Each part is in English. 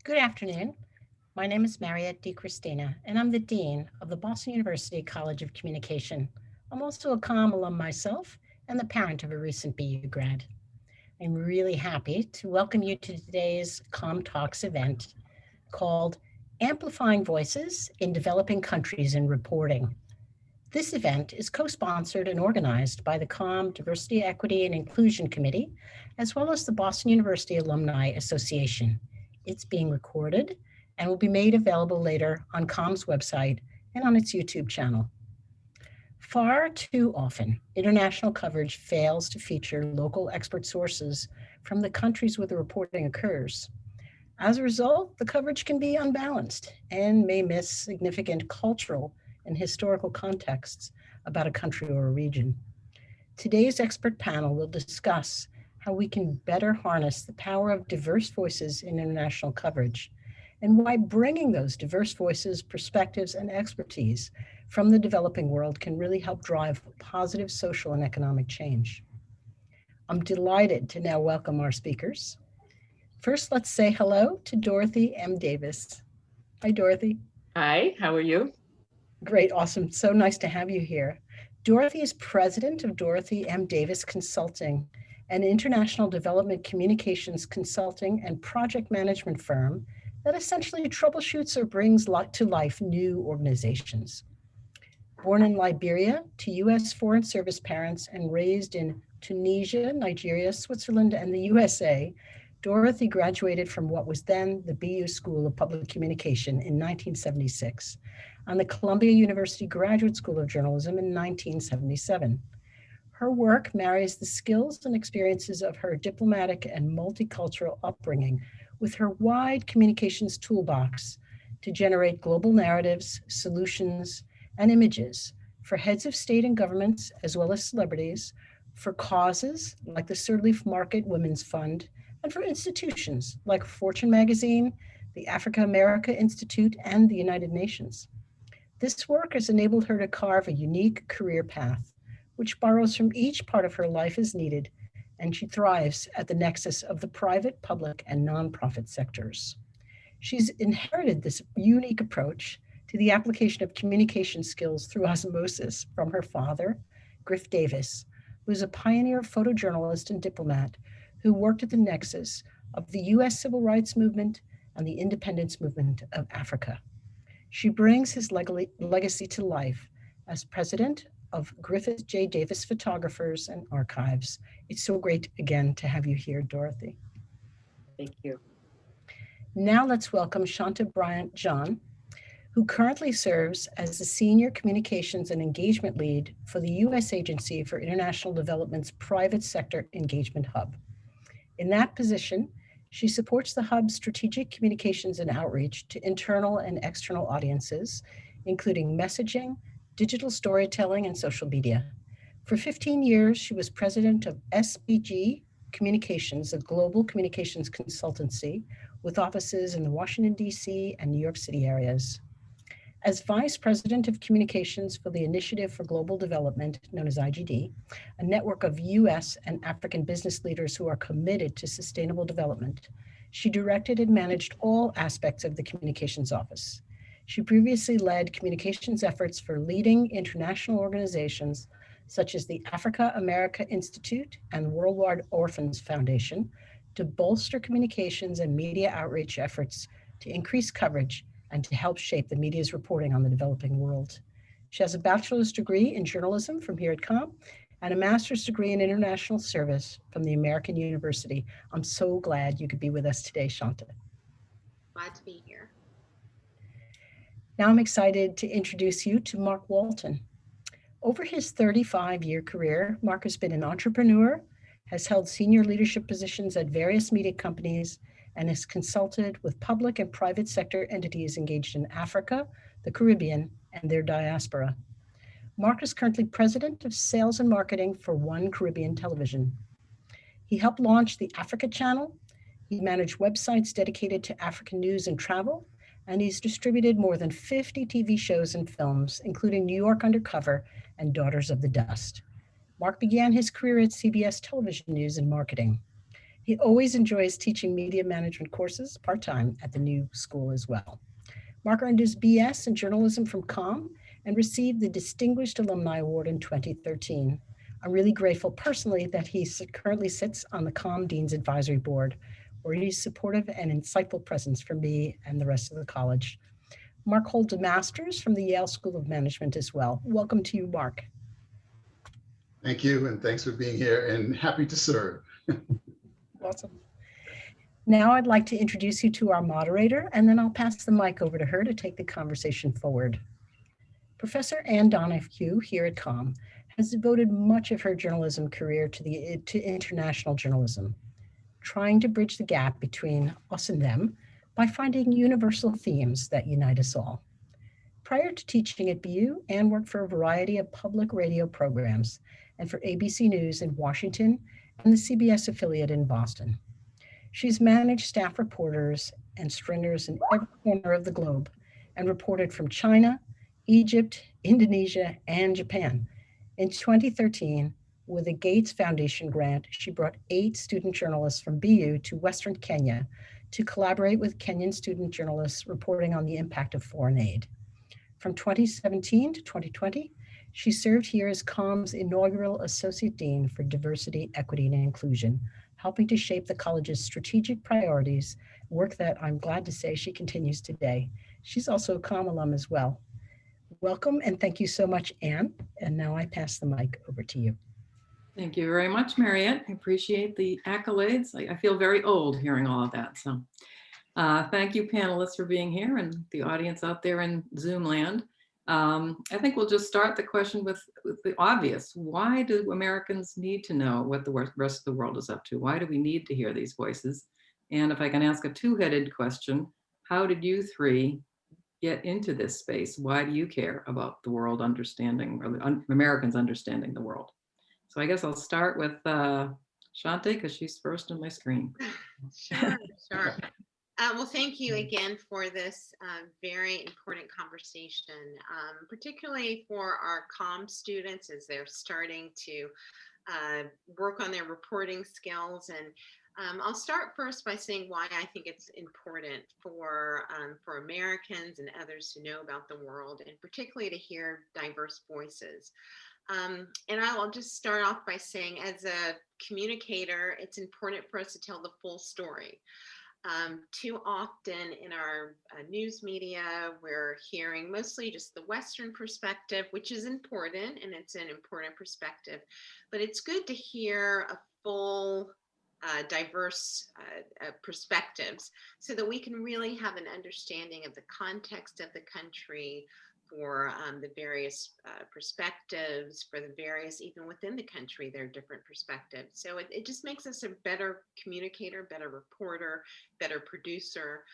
Good afternoon. My name is Mariette DiChrisitina, and I'm the Dean of the Boston University College of Communication. I'm also a COM alum myself and the parent of a recent BU grad. I'm really happy to welcome you to today's COMTalks event called Amplifying Voices in Developing Countries in Reporting. This event is co-sponsored and organized by the COM Diversity, Equity, and Inclusion Committee, as well as the Boston University Alumni Association. It's being recorded and will be made available later on COM's website and on its YouTube channel. Far too often, international coverage fails to feature local expert sources from the countries where the reporting occurs. As a result, the coverage can be unbalanced and may miss significant cultural and historical contexts about a country or a region. Today's expert panel will discuss how we can better harness the power of diverse voices in international coverage and why bringing those diverse voices, perspectives, and expertise from the developing world can really help drive positive social and economic change. I'm delighted to now welcome our speakers. First, let's say hello to Dorothy M Davis. Hi, Dorothy. Hi, how are you? Great, awesome. So nice to have you here. Dorothy is president of Dorothy M Davis Consulting, an international development communications consulting and project management firm that essentially troubleshoots or brings to life new organizations. Born in Liberia to US Foreign Service parents and raised in Tunisia, Nigeria, Switzerland, and the USA, Dorothy graduated from what was then the BU School of Public Communication in 1976 and the Columbia University Graduate School of Journalism in 1977. Her work marries the skills and experiences of her diplomatic and multicultural upbringing with her wide communications toolbox to generate global narratives, solutions, and images for heads of state and governments, as well as celebrities, for causes like the Sirleaf Market Women's Fund, and for institutions like Fortune magazine, the Africa America Institute, and the United Nations. This work has enabled her to carve a unique career path, which borrows from each part of her life as needed, and she thrives at the nexus of the private, public, and nonprofit sectors. She's inherited this unique approach to the application of communication skills through osmosis from her father, Griff Davis, who is a pioneer photojournalist and diplomat who worked at the nexus of the US Civil Rights Movement and the independence movement of Africa. She brings his legacy to life as president of Griffith J. Davis Photographers and Archives. It's so great again to have you here, Dorothy. Thank you. Now let's welcome Shanta Bryant Gyan, who currently serves as the Senior Communications and Engagement Lead for the U.S. Agency for International Development's Private Sector Engagement Hub. In that position, she supports the Hub's strategic communications and outreach to internal and external audiences, including messaging, digital storytelling, and social media. For 15 years, she was president of SBG Communications, a global communications consultancy with offices in the Washington, D.C. and New York City areas. As Vice President of Communications for the Initiative for Global Development, known as IGD, a network of US and African business leaders who are committed to sustainable development, she directed and managed all aspects of the communications office. She previously led communications efforts for leading international organizations such as the Africa America Institute and Worldwide Orphans Foundation to bolster communications and media outreach efforts to increase coverage and to help shape the media's reporting on the developing world. She has a bachelor's degree in journalism from here at COM and a master's degree in international service from the American University. I'm so glad you could be with us today, Shanta. Glad to be here. Now I'm excited to introduce you to Mark Walton. Over his 35-year career, Mark has been an entrepreneur, has held senior leadership positions at various media companies, and has consulted with public and private sector entities engaged in Africa, the Caribbean, and their diaspora. Mark is currently president of sales and marketing for One Caribbean Television. He helped launch the Africa Channel. He managed websites dedicated to African news and travel, and he's distributed more than 50 TV shows and films, including New York Undercover and Daughters of the Dust. Mark began his career at CBS Television News and Marketing. He always enjoys teaching media management courses part-time at the new school as well. Mark earned his BS in journalism from COM and received the Distinguished Alumni Award in 2013. I'm really grateful personally that he currently sits on the COM Dean's Advisory Board, where he's supportive and insightful presence for me and the rest of the college. Mark holds a master's from the Yale School of Management as well. Welcome to you, Mark. Thank you, and thanks for being here, and happy to serve. Awesome. Now I'd like to introduce you to our moderator, and then I'll pass the mic over to her to take the conversation forward. Professor Ann Donahue here at COM has devoted much of her journalism career to international journalism, trying to bridge the gap between us and them by finding universal themes that unite us all. Prior to teaching at BU, Ann worked for a variety of public radio programs and for ABC News in Washington and the CBS affiliate in Boston. She's managed staff reporters and stringers in every corner of the globe and reported from China, Egypt, Indonesia, and Japan. In 2013, with a Gates Foundation grant, she brought 8 student journalists from BU to Western Kenya to collaborate with Kenyan student journalists reporting on the impact of foreign aid. From 2017 to 2020, she served here as COM's inaugural Associate Dean for Diversity, Equity, and Inclusion, helping to shape the college's strategic priorities, work that I'm glad to say she continues today. She's also a COM alum as well. Welcome and thank you so much, Ann. And now I pass the mic over to you. Thank you very much, Mariette. I appreciate the accolades. I feel very old hearing all of that. So thank you, panelists, for being here and the audience out there in Zoom land. I think we'll just start the question with the obvious. Why do Americans need to know what the rest of the world is up to? Why do we need to hear these voices? And if I can ask a two-headed question, how did you three get into this space? Why do you care about the world understanding, or Americans understanding the world? So I guess I'll start with Shanta, because she's first on my screen. Sure. Well, thank you again for this very important conversation, particularly for our COM students as they're starting to work on their reporting skills. And I'll start first by saying why I think it's important for Americans and others to know about the world, and particularly to hear diverse voices. And I'll just start off by saying, as a communicator, it's important for us to tell the full story. Too often in our news media, we're hearing mostly just the Western perspective, which is important, and it's an important perspective, but it's good to hear a full, diverse perspectives so that we can really have an understanding of the context of the country, for the various perspectives, for the various, even within the country, there are different perspectives. So it just makes us a better communicator, better reporter, better producer,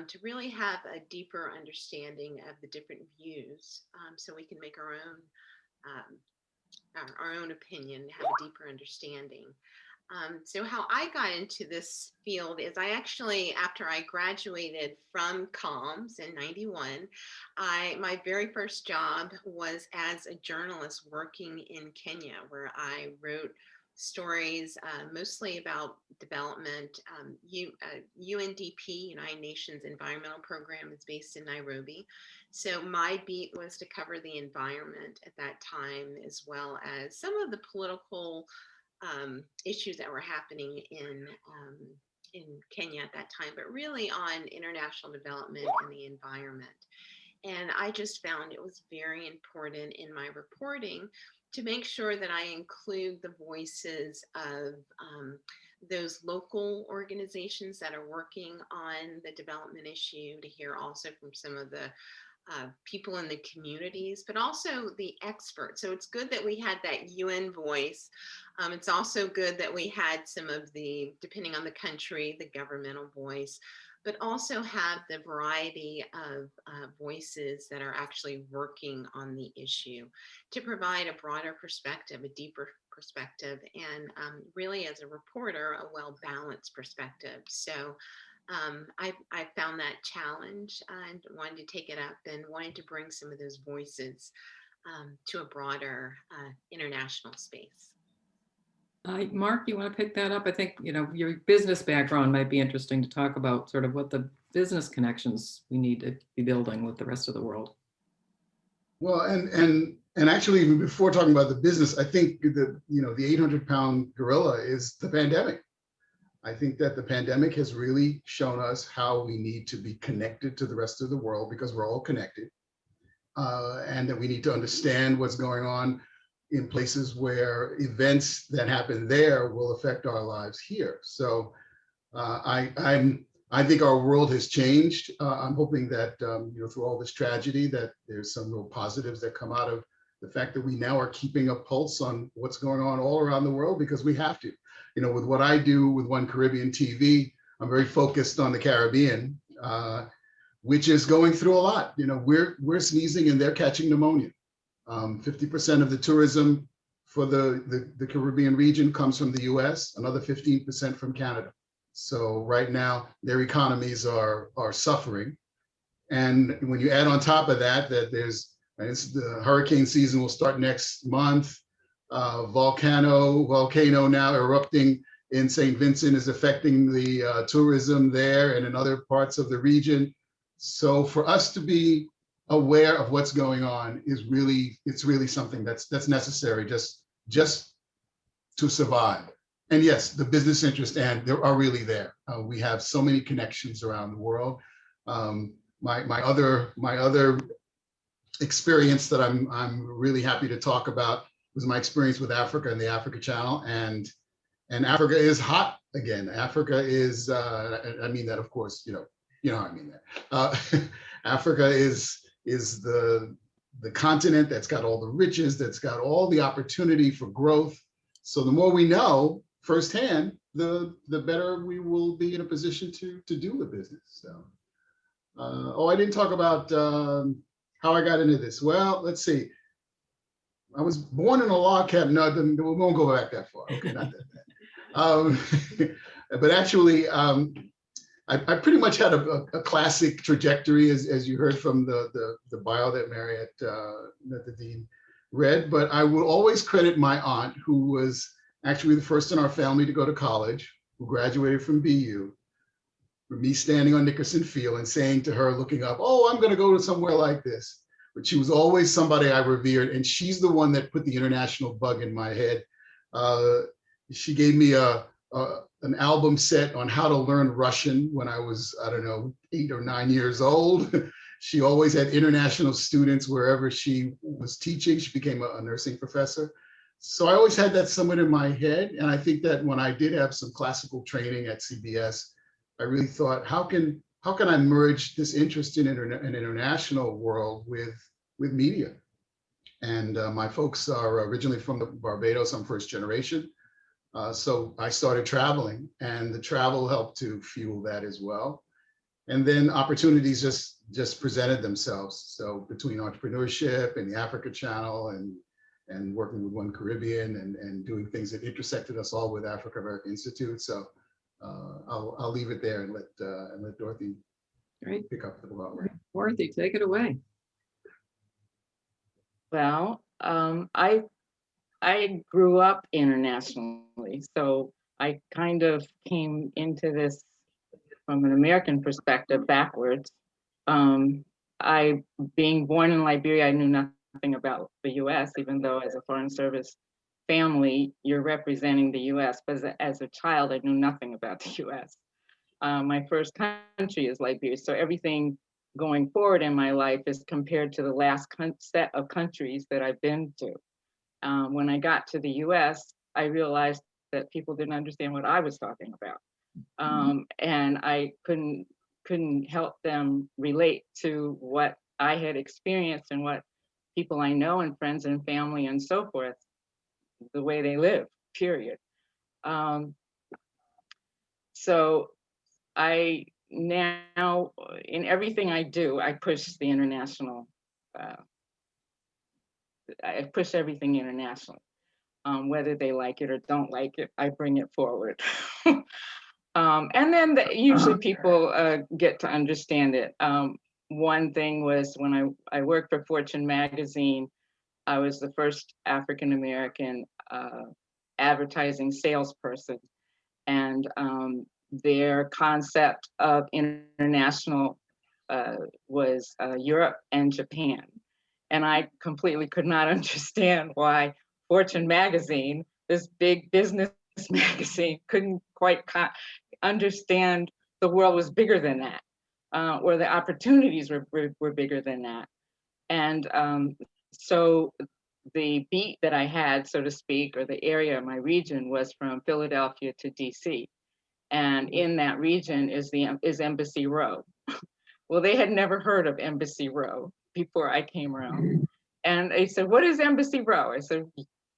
to really have a deeper understanding of the different views, so we can make our own opinion, have a deeper understanding. So how I got into this field is I actually, after I graduated from COMS in '91, my very first job was as a journalist working in Kenya, where I wrote stories mostly about development. UNDP, United Nations Environmental Program, is based in Nairobi. So my beat was to cover the environment at that time, as well as some of the political issues that were happening in Kenya at that time, but really on international development and the environment. And I just found it was very important in my reporting to make sure that I include the voices of those local organizations that are working on the development issue, to hear also from some of the people in the communities, but also the experts. So it's good that we had that UN voice. It's also good that we had some of the, depending on the country, the governmental voice, but also have the variety of voices that are actually working on the issue to provide a broader perspective, a deeper perspective, and really, as a reporter, a well-balanced perspective. So I found that challenge and wanted to take it up and wanted to bring some of those voices to a broader international space. Mark, you want to pick that up? I think, your business background might be interesting to talk about sort of what the business connections we need to be building with the rest of the world. Well, and actually, even before talking about the business, I think the 800-pound gorilla is the pandemic. I think that the pandemic has really shown us how we need to be connected to the rest of the world because we're all connected, and that we need to understand what's going on in places where events that happen there will affect our lives here. So I think our world has changed. I'm hoping that through all this tragedy, that there's some real positives that come out of the fact that we now are keeping a pulse on what's going on all around the world because we have to. With what I do with One Caribbean TV, I'm very focused on the Caribbean, which is going through a lot. We're sneezing and they're catching pneumonia. 50% of the tourism for the Caribbean region comes from the US, another 15% from Canada. So right now, their economies are suffering. And when you add on top of that the hurricane season will start next month. Volcano now erupting in St. Vincent is affecting the tourism there and in other parts of the region. So for us to be aware of what's going on it's really something that's necessary just to survive. And yes, the business interests and they are really there. We have so many connections around the world. My other experience that I'm really happy to talk about was my experience with Africa and the Africa Channel, and Africa is hot again. Africa is I mean that, of course, you know how I mean that. Africa is the continent that's got all the riches, that's got all the opportunity for growth. So the more we know firsthand, the better we will be in a position to do the business. So, I didn't talk about how I got into this. Well, let's see. I was born in a log cabin. No, we won't go back that far. Okay, not that bad. But actually, I pretty much had a classic trajectory, as you heard from the bio that Mariette that the dean read. But I will always credit my aunt, who was actually the first in our family to go to college, who graduated from BU, for me standing on Nickerson Field and saying to her, looking up, "Oh, I'm going to go to somewhere like this." But she was always somebody I revered, and she's the one that put the international bug in my head. She gave me an album set on how to learn Russian when I was, 8 or 9 years old. She always had international students wherever she was teaching. She became a nursing professor. So I always had that somewhat in my head. And I think that when I did have some classical training at CBS, I really thought, how can I merge this interest in an international world with media? And my folks are originally from Barbados. I'm first generation. So I started traveling, and the travel helped to fuel that as well. And then opportunities just presented themselves. So between entrepreneurship and the Africa Channel and working with One Caribbean and doing things that intersected us all with Africa American Institute. So I'll leave it there and let Dorothy pick up the ball. Dorothy, take it away. Well, I grew up internationally, so I kind of came into this from an American perspective backwards. Being born in Liberia, I knew nothing about the US, even though as a Foreign Service family, you're representing the US. But as a child, I knew nothing about the US. My first country is Liberia, so everything going forward in my life is compared to the last set of countries that I've been to. When I got to the US, I realized that people didn't understand what I was talking about. And I couldn't help them relate to what I had experienced and what people I know and friends and family and so forth, the way they live, period. So I now, in everything I do, I push the international, I push everything internationally. Whether they like it or don't like it, I bring it forward. And then usually people get to understand it. One thing was when I worked for Fortune magazine, I was the first African-American advertising salesperson. And their concept of international was Europe and Japan. And I completely could not understand why Fortune magazine, this big business magazine, couldn't quite understand the world was bigger than that, or the opportunities were bigger than that. And so the beat that I had, so to speak, or the area of my region was from Philadelphia to DC. And in that region is Embassy Row. Well, they had never heard of Embassy Row before I came around. And they said, "What is Embassy Row?" I said,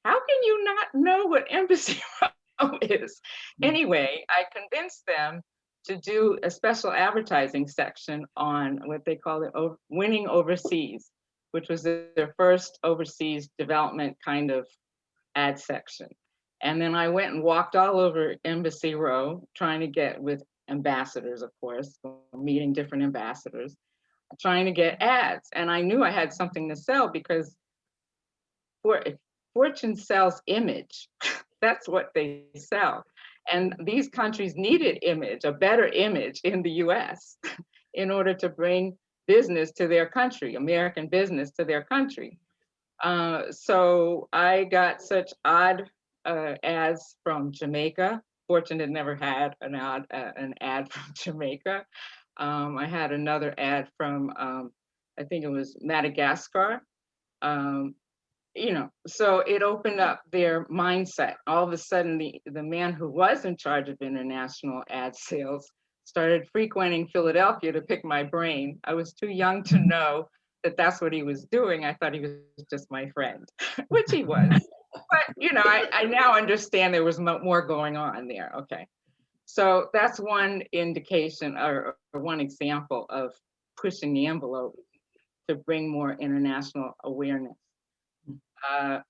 "How can you not know what Embassy Row is?" Anyway, I convinced them to do a special advertising section on what they call it winning overseas, which was their first overseas development kind of ad section. And then I went and walked all over Embassy Row, trying to get with ambassadors, of course, meeting different ambassadors, trying to get ads. And I knew I had something to sell because Fortune sells image. That's what they sell. And these countries needed image, a better image in the US in order to bring business to their country, American business to their country. So I got such odd ads from Jamaica. Fortune had never had an ad from Jamaica. I had another ad from, I think it was Madagascar. So it opened up their mindset. All of a sudden, the man who was in charge of international ad sales started frequenting Philadelphia to pick my brain. I was too young to know that that's what he was doing. I thought he was just my friend, which he was. But, I now understand there was more going on there. Okay. So that's one indication or one example of pushing the envelope to bring more international awareness. In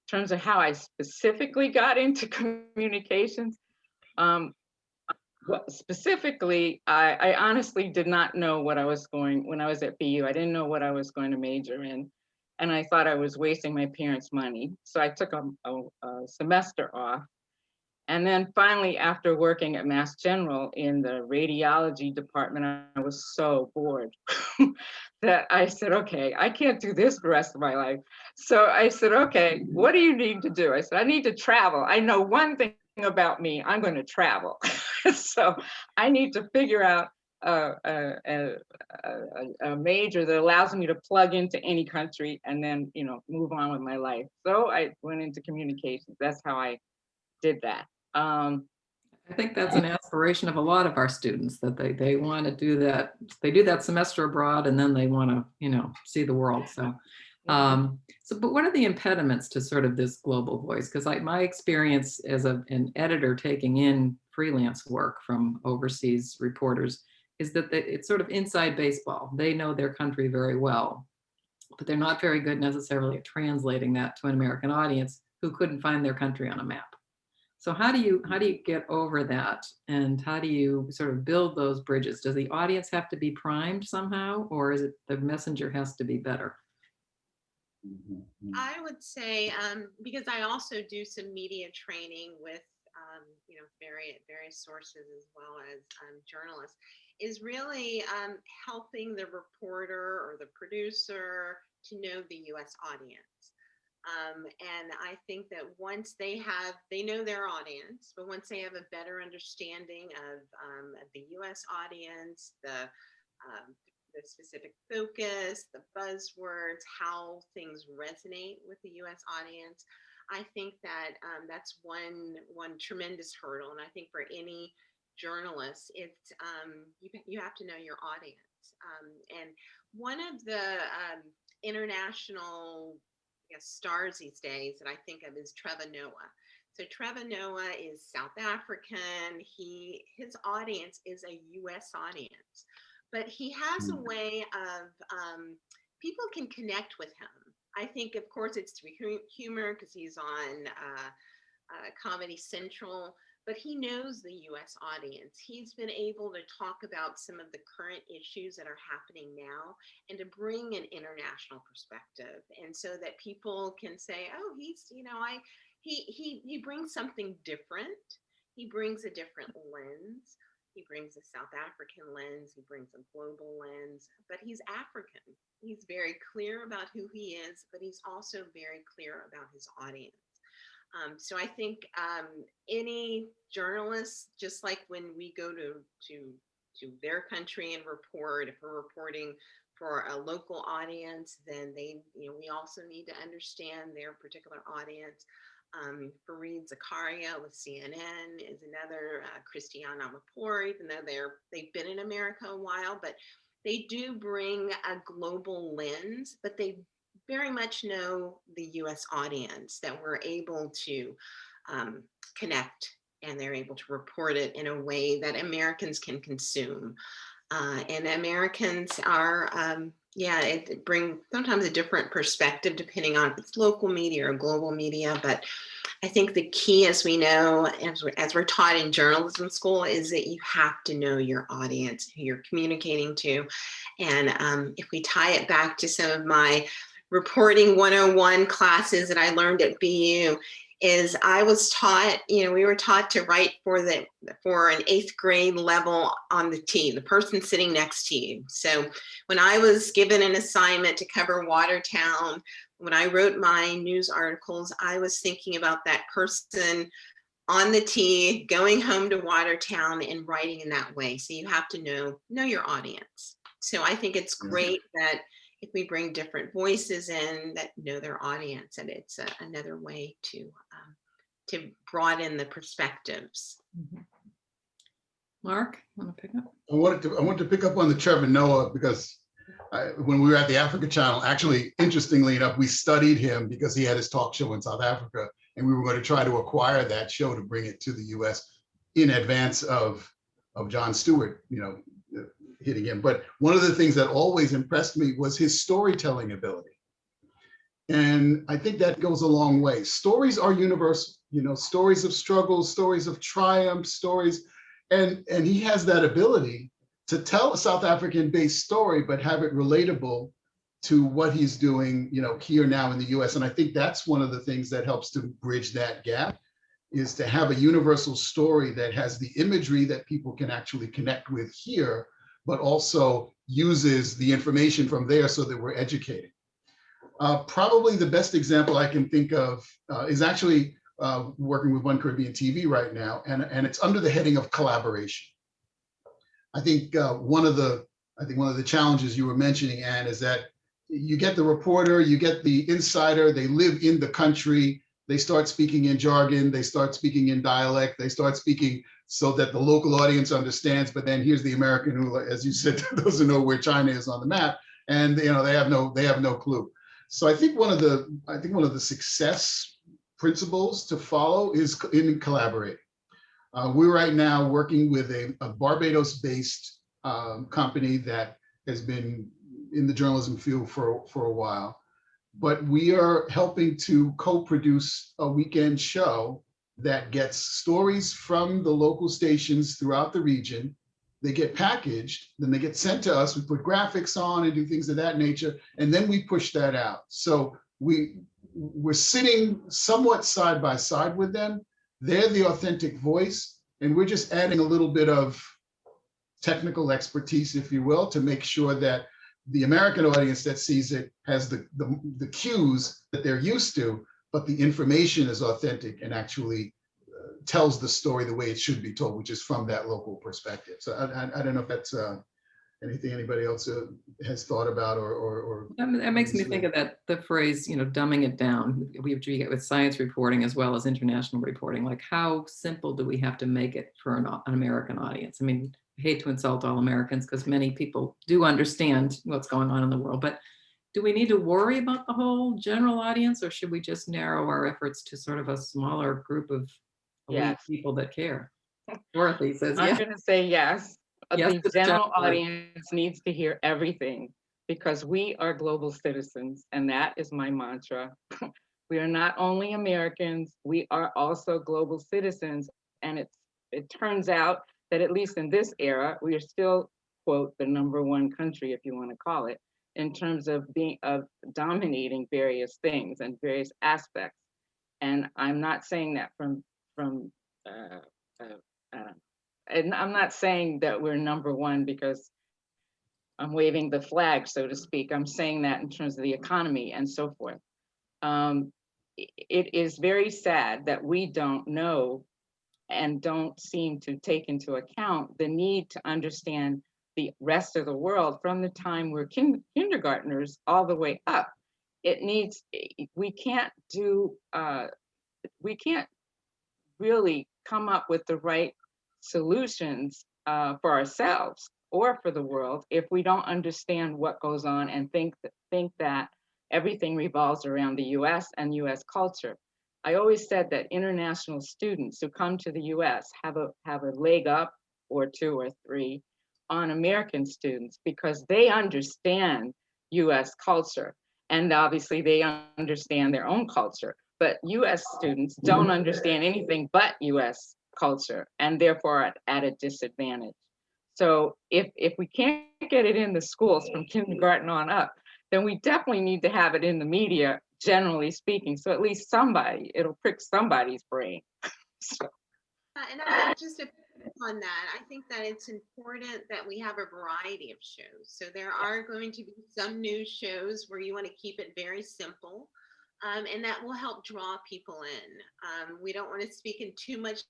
terms of how I specifically got into communications, specifically, I honestly did not know what I was when I was at BU. I didn't know what I was going to major in. And I thought I was wasting my parents' money. So I took a semester off. And then finally, after working at Mass General in the radiology department, I was so bored that I said, okay, I can't do this the rest of my life. So I said, okay, what do you need to do? I said, I need to travel. I know one thing about me, I'm going to travel. So I need to figure out a major that allows me to plug into any country and then, move on with my life. So I went into communications. That's how I did that. I think that's an aspiration of a lot of our students, that they want to do that. They do that semester abroad and then they want to, see the world. So, but what are the impediments to sort of this global voice? Because my experience as an editor taking in freelance work from overseas reporters is that it's sort of inside baseball. They know their country very well, but they're not very good necessarily at translating that to an American audience who couldn't find their country on a map. So how do you get over that, and how do you sort of build those bridges? Does the audience have to be primed somehow, or is it the messenger has to be better? I would say, because I also do some media training with, various sources as well as journalists, is really helping the reporter or the producer to know the U.S. audience. And I think that once they know their audience, but once they have a better understanding of the U.S. audience, the specific focus, the buzzwords, how things resonate with the U.S. audience, I think that that's one tremendous hurdle. And I think for any journalist, it's you have to know your audience. And one of the international stars these days that I think of is Trevor Noah. So Trevor Noah is South African. His audience is a U.S. audience, but he has a way of people can connect with him. I think, of course, it's through humor because he's on Comedy Central, but he knows the U.S. audience. He's been able to talk about some of the current issues that are happening now and to bring an international perspective. And so that people can say, oh, he brings something different. He brings a different lens. He brings a South African lens. He brings a global lens, but he's African. He's very clear about who he is, but he's also very clear about his audience. So I think any journalist, just like when we go to their country and report, if we're reporting for a local audience, then we also need to understand their particular audience. Fareed Zakaria with CNN is another, Christiane Amanpour, even though they've been in America a while, but they do bring a global lens, but they very much know the US audience, that we're able to connect, and they're able to report it in a way that Americans can consume. And Americans are, it bring sometimes a different perspective depending on if it's local media or global media. But I think the key, as we know, as we're taught in journalism school, is that you have to know your audience, who you're communicating to. And if we tie it back to some of my reporting 101 classes that I learned at BU, is I was taught, we were taught to write for an 8th grade level on the T, the person sitting next to you. So when I was given an assignment to cover Watertown, when I wrote my news articles, I was thinking about that person on the T, going home to Watertown and writing in that way. So you have to know your audience. So I think it's great that if we bring different voices in that know their audience, and it's another way to broaden the perspectives. Mm-hmm. Mark, you want to pick up? I wanted to pick up on the Trevor Noah, because when we were at the Africa Channel, actually, interestingly enough, we studied him because he had his talk show in South Africa, and we were going to try to acquire that show to bring it to the US in advance of Jon Stewart, hitting him. But one of the things that always impressed me was his storytelling ability. And I think that goes a long way. Stories are universal, stories of struggle, stories of triumph, stories. And he has that ability to tell a South African-based story, but have it relatable to what he's doing, here now in the US. And I think that's one of the things that helps to bridge that gap, is to have a universal story that has the imagery that people can actually connect with here, but also uses the information from there so that we're educated. Probably the best example I can think of is actually working with One Caribbean TV right now, and it's under the heading of collaboration. I think one of the challenges you were mentioning, Anne, is that you get the reporter, you get the insider, they live in the country, they start speaking in jargon, they start speaking in dialect, they start speaking so that the local audience understands, but then here's the American who, as you said, doesn't know where China is on the map, and they have no clue. So I think one of the success principles to follow is in collaborating. We're right now working with a Barbados-based company that has been in the journalism field for a while, but we are helping to co-produce a weekend show that gets stories from the local stations throughout the region. They get packaged, then they get sent to us. We put graphics on and do things of that nature, and then we push that out. So we're sitting somewhat side by side with them. They're the authentic voice, and we're just adding a little bit of technical expertise, if you will, to make sure that the American audience that sees it has the cues that they're used to, but the information is authentic and actually tells the story the way it should be told, which is from that local perspective. So I don't know if that's anything anybody else has thought about or that makes me think of the phrase, dumbing it down. We get with science reporting as well as international reporting. Like, how simple do we have to make it for an American audience? I mean, I hate to insult all Americans, because many people do understand what's going on in the world, but do we need to worry about the whole general audience, or should we just narrow our efforts to sort of a smaller group of elite people that care? Dorothy says, I'm going to say yes. Yes, the general audience needs to hear everything, because we are global citizens, and that is my mantra. We are not only Americans, we are also global citizens. And it turns out that, at least in this era, we are still, quote, the #1 country, if you want to call it, in terms of dominating various things and various aspects. And I'm not saying that from and I'm not saying that we're number one because I'm waving the flag, so to speak. I'm saying that in terms of the economy and so forth. It is very sad that we don't know and don't seem to take into account the need to understand the rest of the world from the time we're kindergartners all the way up. It needs, we can't really come up with the right solutions for ourselves or for the world if we don't understand what goes on and think that everything revolves around the US and US culture. I always said that international students who come to the US have a leg up or two or three on American students because they understand US culture, and obviously they understand their own culture. But US students don't understand anything but US culture and therefore at a disadvantage. So if we can't get it in the schools from kindergarten on up, then we definitely need to have it in the media, generally speaking. So at least it'll prick somebody's brain. So. And I just to on that, I think that it's important that we have a variety of shows. So there are going to be some news shows where you want to keep it very simple. And that will help draw people in. We don't want to speak in too much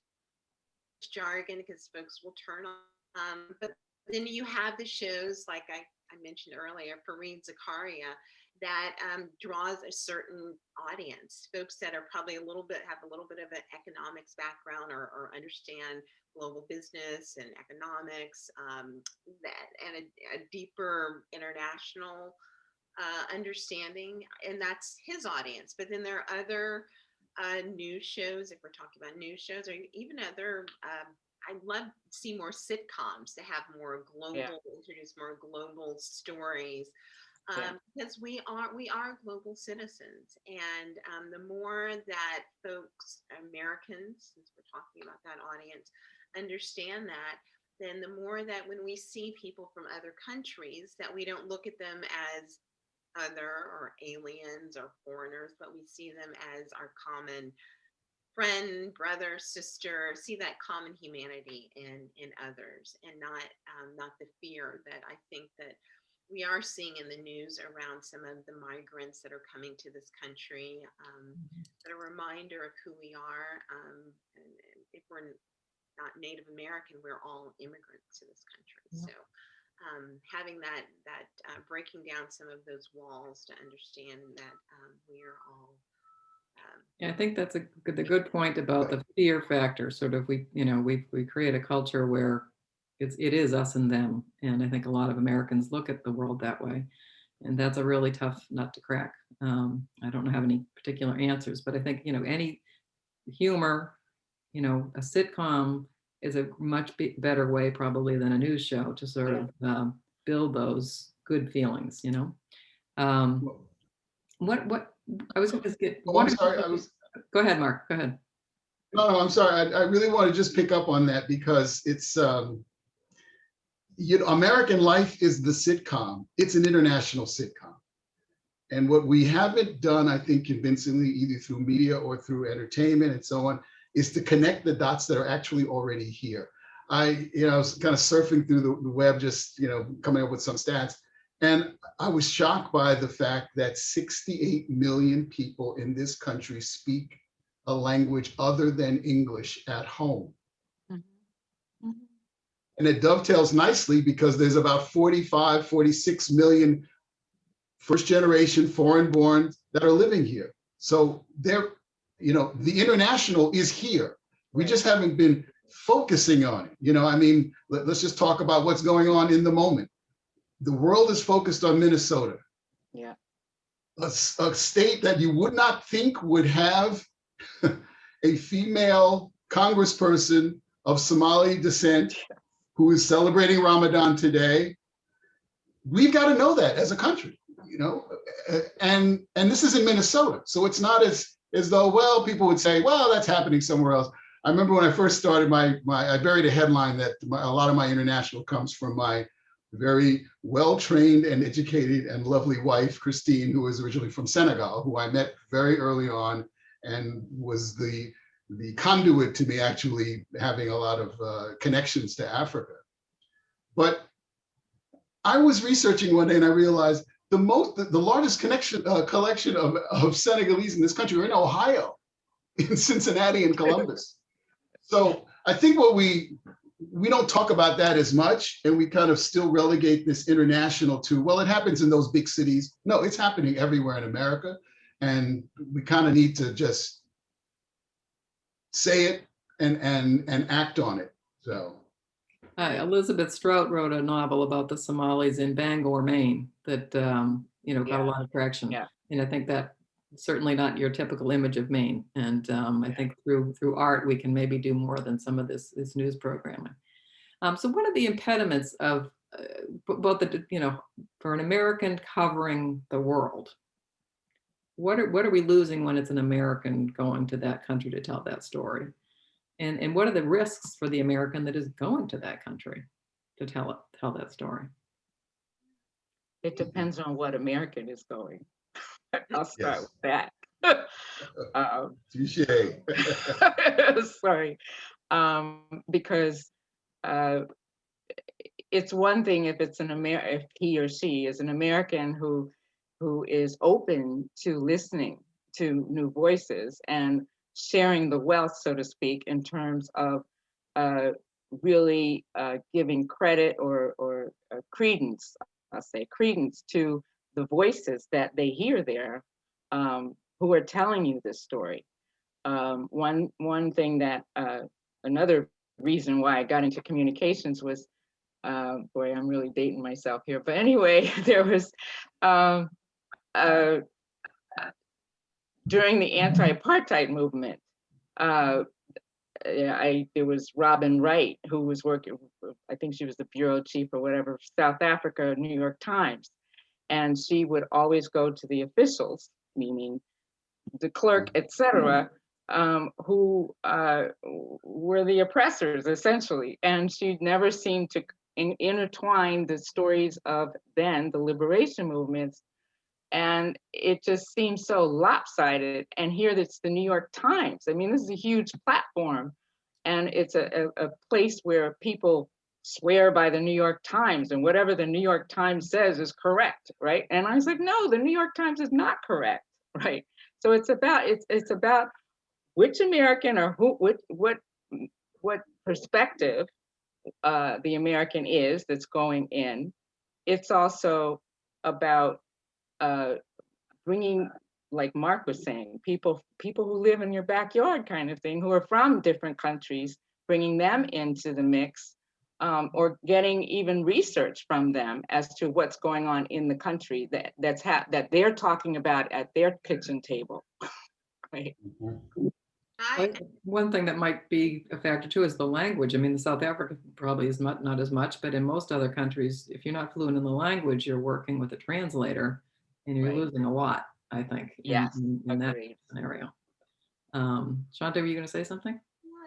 jargon because folks will turn on. But then you have the shows like I mentioned earlier, Fareed Zakaria, that draws a certain audience, folks that are probably have a little bit of an economics background or understand global business and economics, and a deeper international understanding, and that's his audience. But then there are other news shows, if we're talking about news shows, or even other, I'd love to see more sitcoms to have more global, introduce more global stories. Because we are global citizens, and the more that folks, Americans, since we're talking about that audience, understand that, then the more that when we see people from other countries, that we don't look at them as other or aliens or foreigners, but we see them as our common friend, brother, sister, see that common humanity in others, and not the fear that I think that we are seeing in the news around some of the migrants that are coming to this country. But a reminder of who we are. And if we're not Native American, we're all immigrants to this country. So having that breaking down some of those walls to understand that we are all. Yeah, I think that's the good point about the fear factor. Sort of, we create a culture where it is us and them, and I think a lot of Americans look at the world that way, and that's a really tough nut to crack. I don't have any particular answers, but I think any humor, a sitcom is a much better way probably than a news show to sort of build those good feelings. What I was going to get. Oh, I'm sorry. Go ahead, Mark. Go ahead. No, I'm sorry. I really want to just pick up on that because it's, American Life is the sitcom. It's an international sitcom. And what we haven't done, I think, convincingly, either through media or through entertainment and so on, is to connect the dots that are actually already here. I was kind of surfing through the web, just, coming up with some stats. And I was shocked by the fact that 68 million people in this country speak a language other than English at home. Mm-hmm. And it dovetails nicely because there's about 45, 46 million first generation foreign born that are living here. So they're, the international is here. We just haven't been focusing on it. Let's just talk about what's going on in the moment. The world is focused on Minnesota. Yeah. A state that you would not think would have a female congressperson of Somali descent who is celebrating Ramadan today. We've got to know that as a country, and this is in Minnesota. So it's not as though, people would say, well, that's happening somewhere else. I remember when I first started I buried a headline that a lot of my international comes from my very well-trained and educated and lovely wife, Christine, who was originally from Senegal, who I met very early on and was the conduit to me actually having a lot of connections to Africa. But I was researching one day and I realized the largest collection of Senegalese in this country are in Ohio, in Cincinnati and Columbus. So I think what we don't talk about that as much, and we kind of still relegate this international to, well, it happens in those big cities. No, it's happening everywhere in America. And we kind of need to just say it and act on it. So. Elizabeth Strout wrote a novel about the Somalis in Bangor, Maine, that got a lot of traction. Yeah. And I think that certainly not your typical image of Maine. And I think through art we can maybe do more than some of this news programming. So what are the impediments of both for an American covering the world? What are we losing when it's an American going to that country to tell that story? And what are the risks for the American that is going to that country to tell that story? It depends on what American is going. I'll start with that. Touché. Sorry. Because it's one thing if it's if he or she is an American who is open to listening to new voices and sharing the wealth, so to speak, in terms of really giving credit or credence, I'll say credence to the voices that they hear there who are telling you this story. One thing that, another reason why I got into communications was, boy, I'm really dating myself here, but anyway, there was, during the anti-apartheid movement, there was Robin Wright, who was working, I think she was the bureau chief or whatever, South Africa, New York Times. And she would always go to the officials, meaning the clerk, etc., who were the oppressors, essentially. And she never seemed to intertwine the stories of then the liberation movements. And it just seems so lopsided. And here it's the New York Times. I mean, this is a huge platform. And it's a place where people swear by the New York Times, and whatever the New York Times says is correct, right? And I was like, no, the New York Times is not correct, right? So it's about which American or what perspective the American is that's going in. It's also about bringing, like Mark was saying, people who live in your backyard kind of thing, who are from different countries, bringing them into the mix, or getting even research from them as to what's going on in the country that they're talking about at their kitchen table. Right. One thing that might be a factor too is the language. I mean, the South Africa probably is not as much, but in most other countries, if you're not fluent in the language, you're working with a translator, and you're losing a lot, I think, in that scenario. Shanta, were you going to say something?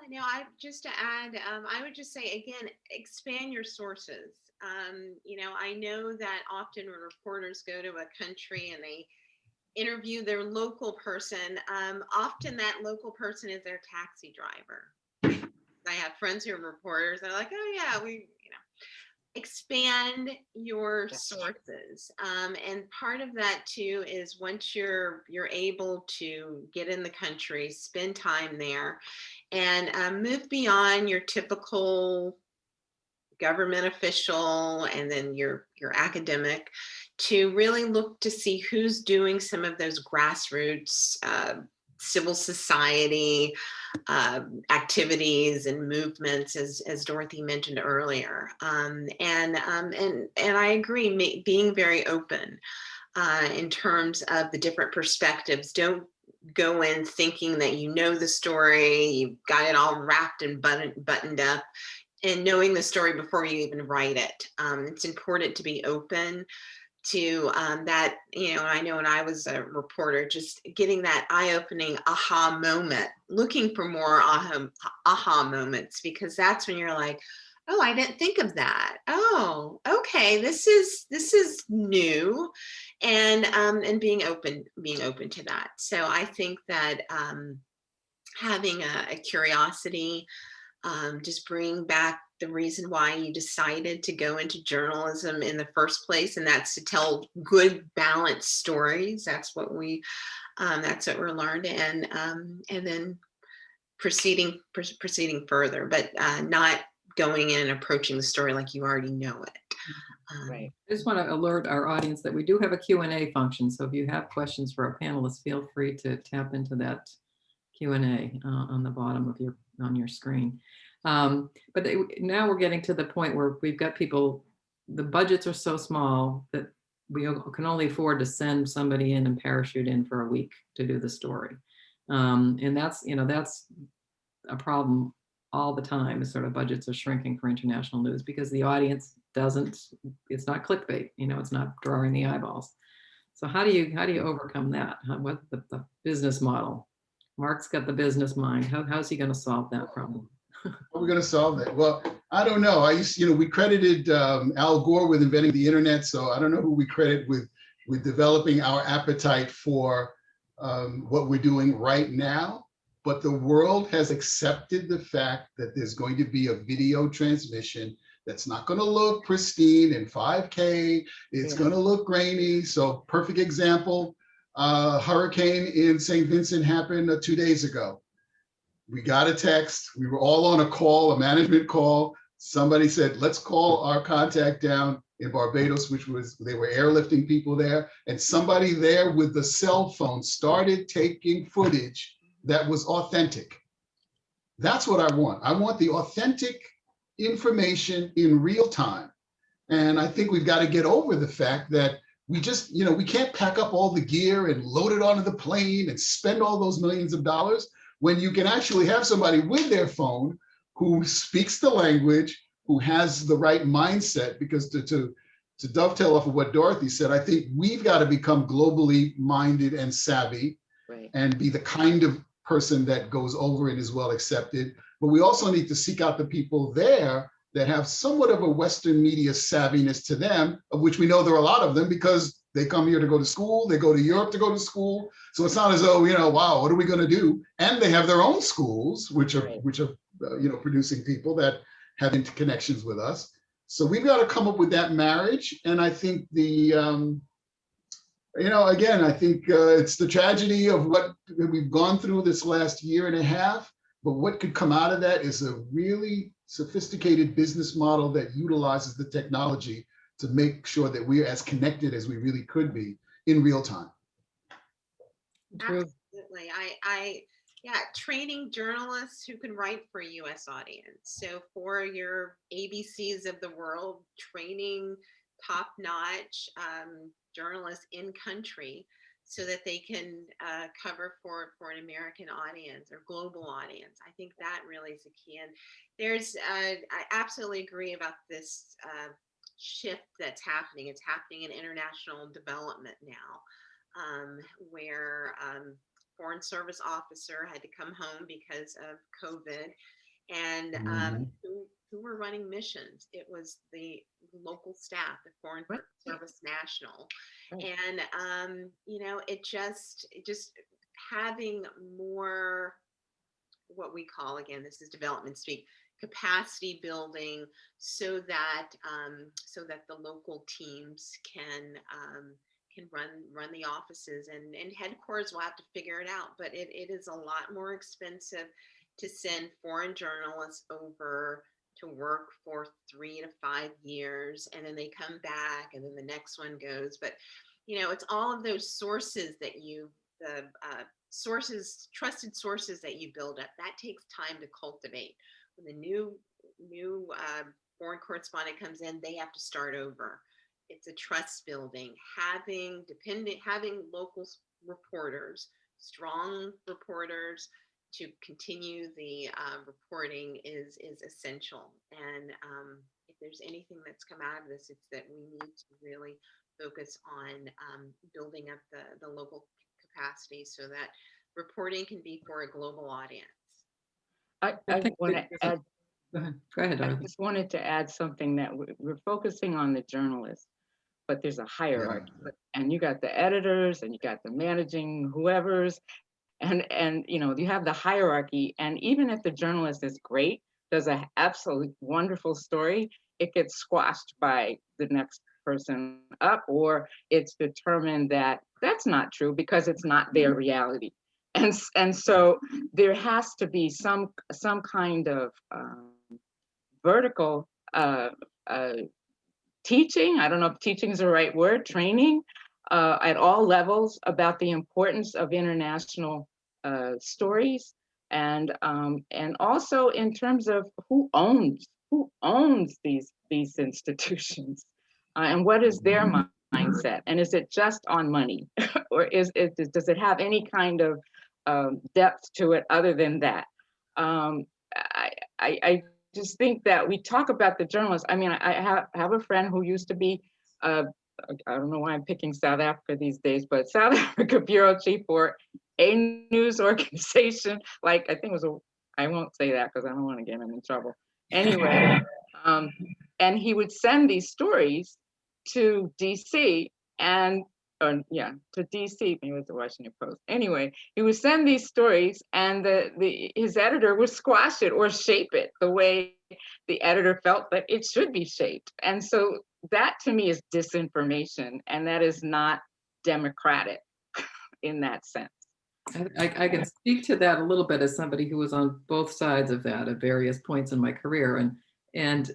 No, just to add, I would just say, again, expand your sources. I know that often when reporters go to a country and they interview their local person, often that local person is their taxi driver. I have friends who are reporters, they're like, oh yeah, expand your sources. And part of that too is once you're able to get in the country, spend time there, and move beyond your typical government official and then your academic, to really look to see who's doing some of those grassroots civil society activities and movements, as Dorothy mentioned earlier. And I agree, being very open in terms of the different perspectives. Don't go in thinking that you know the story, you've got it all wrapped and buttoned up, and knowing the story before you even write it. It's important to be open to that. I know when I was a reporter, just getting that eye-opening aha moment, looking for more aha moments, because that's when you're like, oh, I didn't think of that. Oh, okay, this is new. and being open to that. So I think that having a curiosity, just bring back the reason why you decided to go into journalism in the first place, and that's to tell good, balanced stories. That's what we're learned, and then proceeding further, but not going in and approaching the story like you already know it. Right. I just want to alert our audience that we do have a Q&A function. So if you have questions for our panelists, feel free to tap into that Q&A on the bottom of your screen. But now we're getting to the point where we've got people, the budgets are so small that we can only afford to send somebody in and parachute in for a week to do the story. And that's a problem all the time, is sort of budgets are shrinking for international news because the audience it's not clickbait, it's not drawing the eyeballs. So how do you overcome that? What's the business model? Mark's got the business mind. How's he going to solve that problem? How are we going to solve that? Well, I don't know. We credited Al Gore with inventing the internet, so I don't know who we credit with developing our appetite for what we're doing right now. But the world has accepted the fact that there's going to be a video transmission that's not going to look pristine in 5K. It's going to look grainy. So perfect example, hurricane in St. Vincent happened 2 days ago. We got a text. We were all on a call, a management call. Somebody said, let's call our contact down in Barbados, they were airlifting people there. And somebody there with the cell phone started taking footage that was authentic. That's what I want. I want the authentic information in real time. And I think we've got to get over the fact that we just, we can't pack up all the gear and load it onto the plane and spend all those millions of dollars when you can actually have somebody with their phone who speaks the language, who has the right mindset. Because to dovetail off of what Dorothy said, I think we've got to become globally minded and savvy, right, and be the kind of person that goes over and is well accepted. But we also need to seek out the people there that have somewhat of a Western media savviness to them, of which we know there are a lot of them because they come here to go to school, they go to Europe to go to school. So it's not as though, wow, what are we going to do? And they have their own schools, which are producing people that have interconnections with us. So we've got to come up with that marriage. And I think again, I think it's the tragedy of what we've gone through this last year and a half, but what could come out of that is a really sophisticated business model that utilizes the technology to make sure that we're as connected as we really could be in real time. Absolutely. Training journalists who can write for a U.S. audience. So for your ABCs of the world, training top-notch journalists in country so that they can cover for an American audience or global audience. I think that really is the key. And I absolutely agree about this shift that's happening. It's happening in international development now, where Foreign Service officer had to come home because of COVID, and who were running missions? It was the local staff, the Foreign Service National. And it just having more, what we call, again, this is development speak, capacity building, so that the local teams can run the offices, and headquarters will have to figure it out. But it is a lot more expensive to send foreign journalists over to work for 3 to 5 years, and then they come back, and then the next one goes. But it's all of those sources that trusted sources that you build up. That takes time to cultivate. When the new foreign correspondent comes in, they have to start over. It's a trust building. Having local reporters, strong reporters, to continue the reporting is essential. And if there's anything that's come out of this, it's that we need to really focus on building up the local capacity so that reporting can be for a global audience. I want to add. Go ahead, Dorothy. I just wanted to add something, that we're focusing on the journalists, but there's a hierarchy. And you got the editors and you got the managing whoever's, and you know, you have the hierarchy. And even if the journalist is great, does an absolutely wonderful story, it gets squashed by the next person up, or it's determined that that's not true because it's not their reality. And so there has to be some kind of vertical teaching. I don't know if teaching is the right word, training at all levels about the importance of international stories, and also in terms of who owns these institutions, and what is their mindset, and is it just on money, or does it have any kind of depth to it other than that? I just think that we talk about the journalists. I mean, I have a friend who used to be, I don't know why I'm picking South Africa these days, but South Africa bureau chief for a news organization. Like, I think it was I won't say that because I don't want to get him in trouble. Anyway, and he would send these stories to DC to DC, maybe it was the Washington Post. Anyway, he would send these stories, and his editor would squash it or shape it the way the editor felt that it should be shaped. And so that to me is disinformation, and that is not democratic in that sense. I can speak to that a little bit as somebody who was on both sides of that at various points in my career. And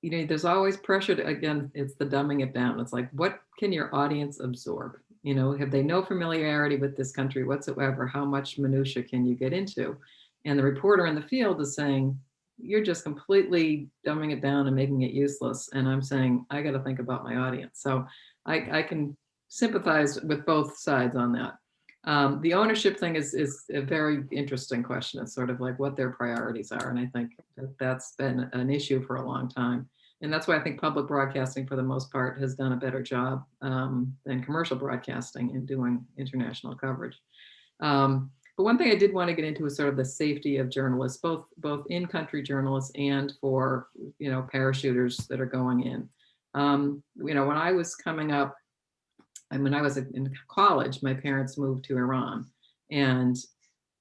you know, there's always pressure to, again, it's the dumbing it down. It's like, what can your audience absorb? You know, have they no familiarity with this country whatsoever? How much minutia can you get into? And the reporter in the field is saying, you're just completely dumbing it down and making it useless. And I'm saying, I got to think about my audience. So I can sympathize with both sides on that. The ownership thing is a very interesting question. It's sort of like what their priorities are. And I think that's been an issue for a long time. And that's why I think public broadcasting, for the most part, has done a better job than commercial broadcasting in doing international coverage. But one thing I did want to get into is sort of the safety of journalists, both in-country journalists and for, you know, parachuters that are going in. You know, when I was coming up, and when I was in college, my parents moved to Iran, and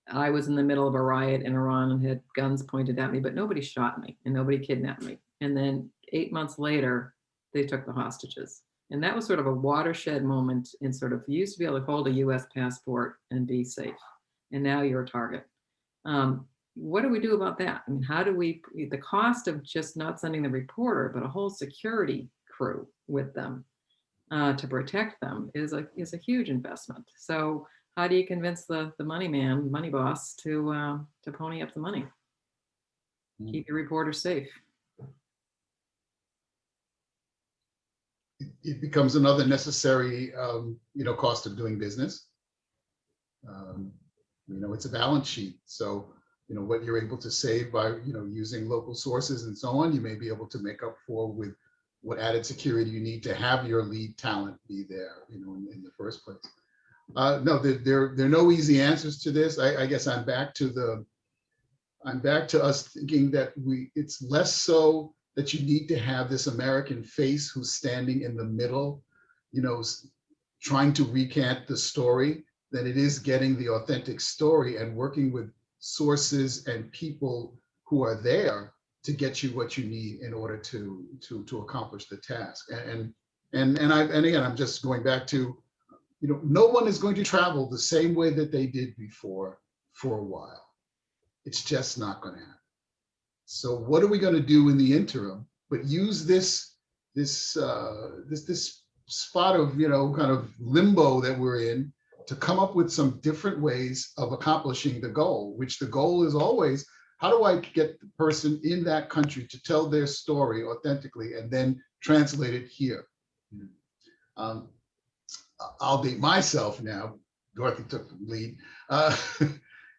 I was in the middle of a riot in Iran and had guns pointed at me, but nobody shot me and nobody kidnapped me. And then 8 months later, they took the hostages. And that was sort of a watershed moment in sort of, you used to be able to hold a US passport and be safe. And now you're a target. What do we do about that? I mean, how do we, the cost of just not sending the reporter, but a whole security crew with them to protect them is a huge investment. So how do you convince the money boss to pony up the money? Keep your reporters safe. It becomes another necessary, cost of doing business. It's a balance sheet. So, what you're able to save by, using local sources and so on, you may be able to make up for with what added security you need to have your lead talent be there, in the first place. No, there are no easy answers to this. I guess I'm back to us thinking that it's less so that you need to have this American face who's standing in the middle, trying to recant the story, than it is getting the authentic story and working with sources and people who are there to get you what you need in order to accomplish the task. And again, I'm just going back to, no one is going to travel the same way that they did before for a while. It's just not going to happen. So what are we going to do in the interim? But use this spot of kind of limbo that we're in to come up with some different ways of accomplishing the goal, which the goal is always, how do I get the person in that country to tell their story authentically and then translate it here? I'll date myself now. Dorothy took the lead.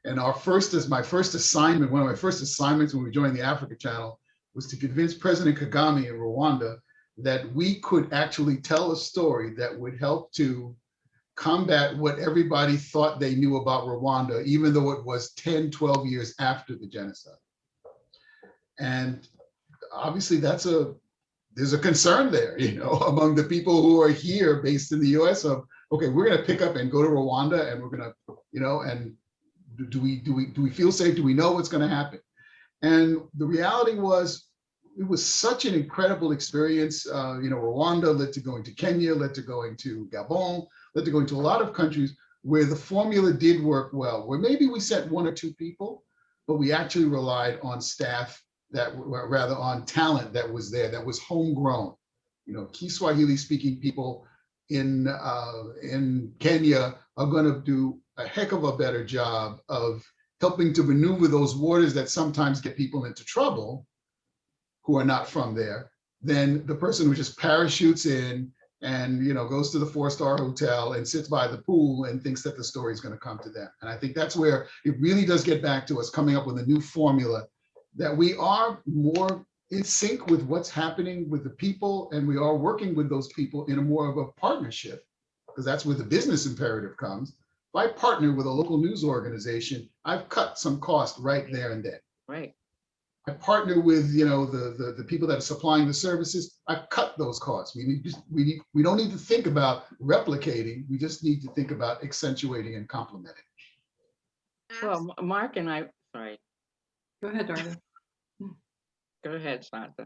And my first assignment, one of my first assignments when we joined the Africa Channel, was to convince President Kagame in Rwanda that we could actually tell a story that would help to combat what everybody thought they knew about Rwanda, even though it was 10, 12 years after the genocide. And obviously that's a there's a concern there, among the people who are here based in the US of, okay, we're going to pick up and go to Rwanda and we're going to, and do we feel safe? Do we know what's going to happen? And the reality was, it was such an incredible experience. Rwanda led to going to Kenya, led to going to Gabon, led to going to a lot of countries where the formula did work well, where maybe we sent 1 or 2 people, but we actually relied on staff rather on talent that was there, that was homegrown. Kiswahili speaking people in Kenya are going to do a heck of a better job of helping to maneuver those waters that sometimes get people into trouble who are not from there, than the person who just parachutes in and goes to the 4-star hotel and sits by the pool and thinks that the story is going to come to them. And I think that's where it really does get back to us coming up with a new formula, that we are more in sync with what's happening with the people, and we are working with those people in a more of a partnership, because that's where the business imperative comes. If I partner with a local news organization, I've cut some cost right there and then. Right. I partner with the people that are supplying the services. I've cut those costs. We don't need to think about replicating. We just need to think about accentuating and complementing. Well, Mark and I, sorry. Go ahead, Dorothy. Go ahead, Shanta.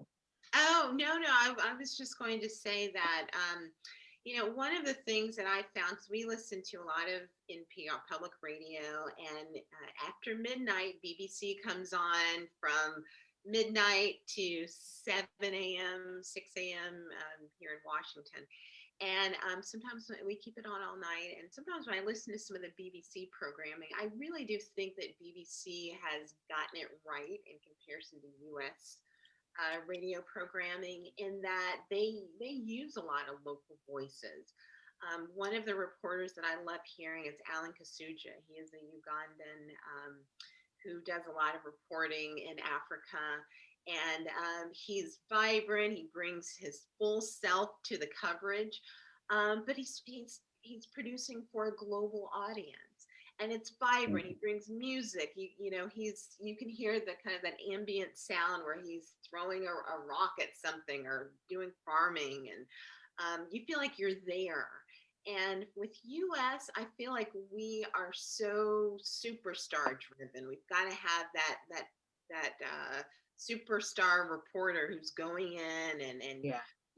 Oh, no, I was just going to say that, one of the things that I found, because we listen to a lot of NPR public radio, and after midnight, BBC comes on from midnight to 7 a.m., 6 a.m. Here in Washington. And sometimes we keep it on all night. And sometimes when I listen to some of the BBC programming, I really do think that BBC has gotten it right in comparison to US radio programming, in that they use a lot of local voices. One of the reporters that I love hearing is Kasuja. He is a Ugandan who does a lot of reporting in Africa, and he's vibrant. He brings his full self to the coverage, but he's producing for a global audience. And it's vibrant. He brings music. You can hear the kind of that ambient sound where he's throwing a rock at something or doing farming, and you feel like you're there. And with US, I feel like we are so superstar driven. We've got to have that superstar reporter who's going in and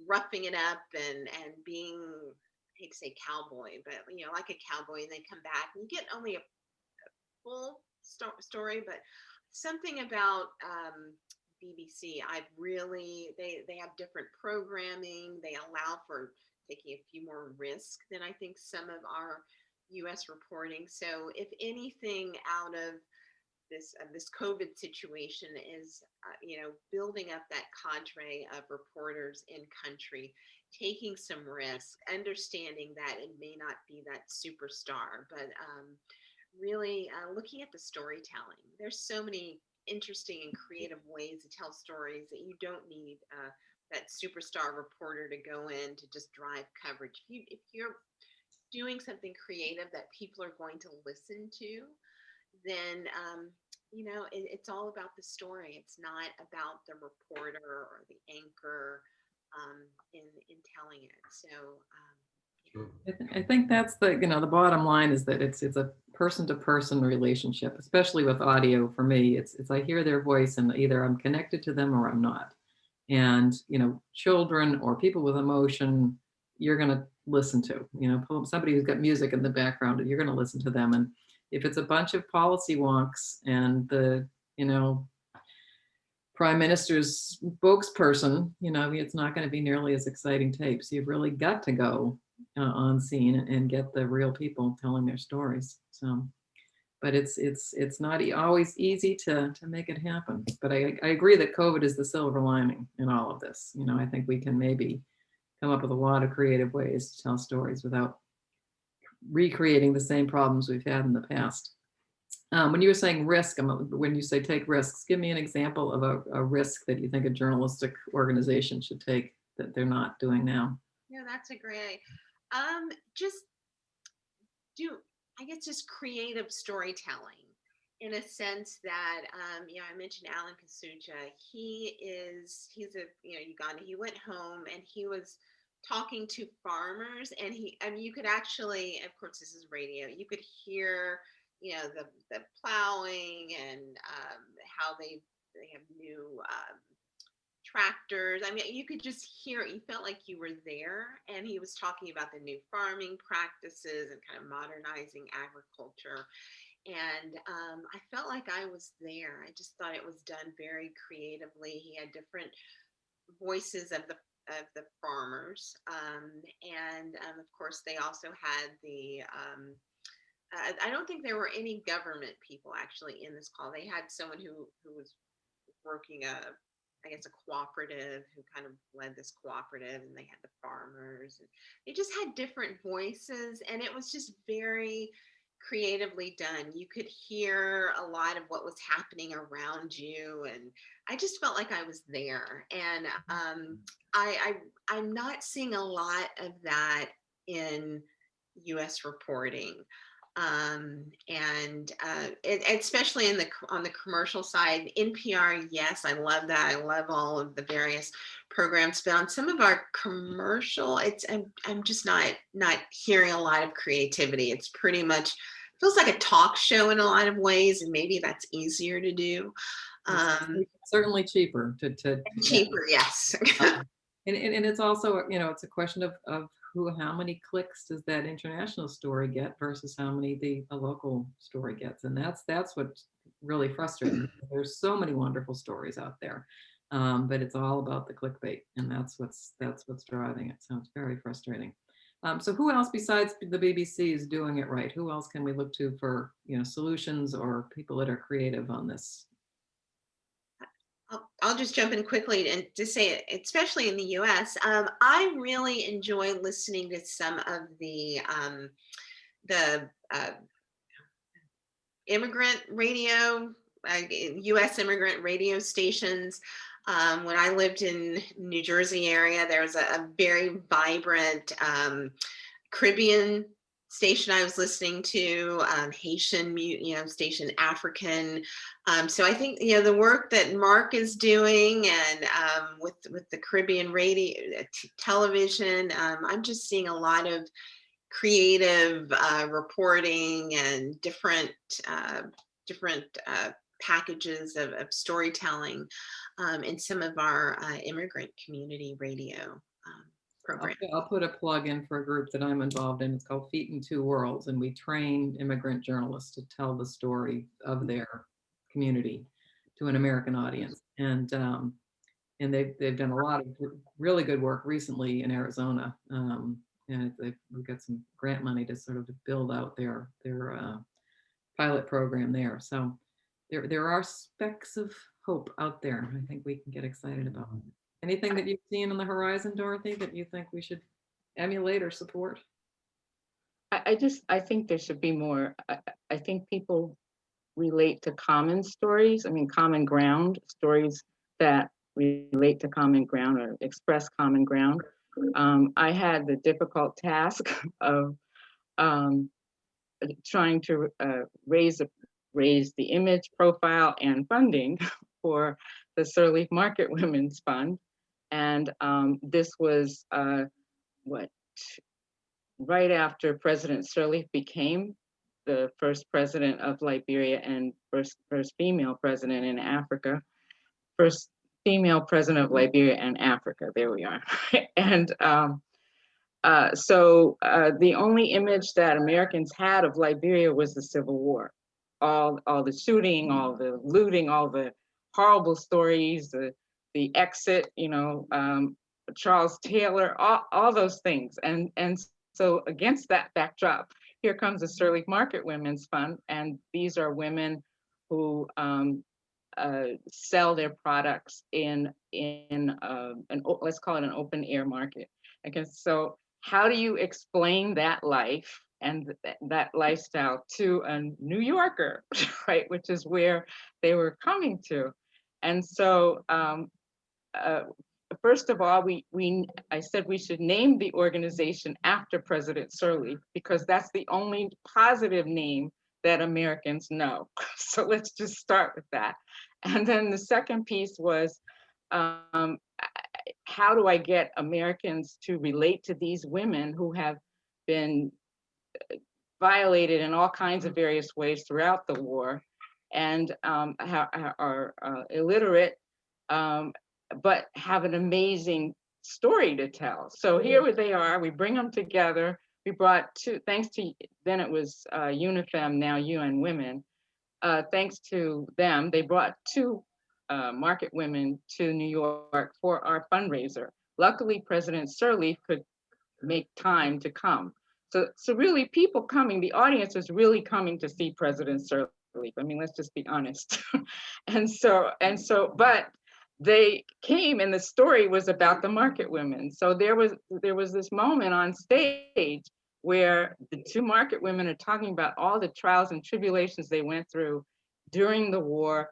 roughing it up and being, I hate to say cowboy, but like a cowboy, and they come back and you get only a full story, but something about BBC, they have different programming. They allow for taking a few more risks than I think some of our US reporting. So if anything out of this COVID situation is, building up that cadre of reporters in country, taking some risk, understanding that it may not be that superstar, but really looking at the storytelling. There's so many interesting and creative ways to tell stories that you don't need that superstar reporter to go in to just drive coverage. If you're doing something creative that people are going to listen to, then it's all about the story. It's not about the reporter or the anchor in telling it. So I think that's the bottom line, is that it's a person-to-person relationship, especially with audio. For me, it's I hear their voice and either I'm connected to them or I'm not. And children or people with emotion, you're going to listen to. Somebody who's got music in the background, you're going to listen to them. And if it's a bunch of policy wonks and the prime minister's spokesperson, it's not going to be nearly as exciting tape. So you've really got to go on scene and get the real people telling their stories. So, but it's not always easy to make it happen. But I agree that COVID is the silver lining in all of this. I think we can maybe come up with a lot of creative ways to tell stories without recreating the same problems we've had in the past. When you were saying risk, when you say take risks, give me an example of a risk that you think a journalistic organization should take that they're not doing now. Yeah, that's a great. Just creative storytelling in a sense that, I mentioned Alan Kasuja. He's a, Uganda. He went home and he was talking to farmers, and you could actually, of course, this is radio, you could hear, the plowing and how they have new tractors. I mean, you could just hear it. You felt like you were there. And he was talking about the new farming practices and kind of modernizing agriculture. And I felt like I was there. I just thought it was done very creatively. He had different voices of the farmers, and of course they also had the. I don't think there were any government people actually in this call. They had someone who was working I guess a cooperative, who kind of led this cooperative, and they had the farmers, and they just had different voices, and it was just very creatively done. You could hear a lot of what was happening around you, and I just felt like I was there. And I'm not seeing a lot of that in U.S. reporting. Especially on the commercial side. NPR, yes, I love that. I love all of the various programs, but on some of our commercial, I'm just not hearing a lot of creativity. It's pretty much feels like a talk show in a lot of ways, and maybe that's easier to do. Certainly cheaper cheaper, yes. And it's also, it's a question of how many clicks does that international story get versus how many a local story gets. And that's what's really frustrating. There's so many wonderful stories out there, but it's all about the clickbait, and that's what's driving it. So it's very frustrating. So who else besides the BBC is doing it right? Who else can we look to for solutions or people that are creative on this? I'll just jump in quickly and just say, especially in the U.S., I really enjoy listening to some of the immigrant radio, U.S. immigrant radio stations. When I lived in New Jersey area, there was a very vibrant Caribbean station I was listening to, Haitian, station, African. So I think, the work that Mark is doing, and with the Caribbean radio, television, I'm just seeing a lot of creative reporting and different packages of storytelling in some of our immigrant community radio program. I'll put a plug in for a group that I'm involved in. It's called Feet in Two Worlds, and we train immigrant journalists to tell the story of their community to an American audience. And they've done a lot of really good work recently in Arizona. And we've got some grant money to sort of build out their pilot program there. So there are specks of hope out there. I think we can get excited about. Anything that you've seen on the horizon, Dorothy, that you think we should emulate or support? I think there should be more. I think people relate to common stories. I mean, common ground, stories that relate to common ground or express common ground. I had the difficult task of trying to raise the image, profile, and funding for the Sirleaf Market Women's Fund. And this was right after President Sirleaf became the first president of Liberia and first female president in Africa, first female president of Liberia and Africa. There we are. And so the only image that Americans had of Liberia was the Civil War. All the shooting, all the looting, all the horrible stories, the exit, Charles Taylor, all those things. And so against that backdrop, here comes the Sirleaf Market Women's Fund. And these are women who sell their products in let's call it an open air market. Okay, so how do you explain that life and that lifestyle to a New Yorker, right? Which is where they were coming to. And so, first of all, I said we should name the organization after President Sirleaf, because that's the only positive name that Americans know. So let's just start with that. And then the second piece was, how do I get Americans to relate to these women who have been violated in all kinds of various ways throughout the war, and are illiterate, but have an amazing story to tell. So here they are, we bring them together. We brought two, thanks to, then it was UNIFEM, now UN Women. Thanks to them, they brought two market women to New York for our fundraiser. Luckily, President Sirleaf could make time to come. So really people coming, the audience was really coming to see President Sirleaf. I mean, let's just be honest. and so, but they came and the story was about the market women. So there was this moment on stage where the two market women are talking about all the trials and tribulations they went through during the war,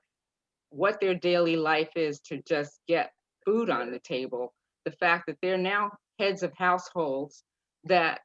what their daily life is to just get food on the table, the fact that they're now heads of households, that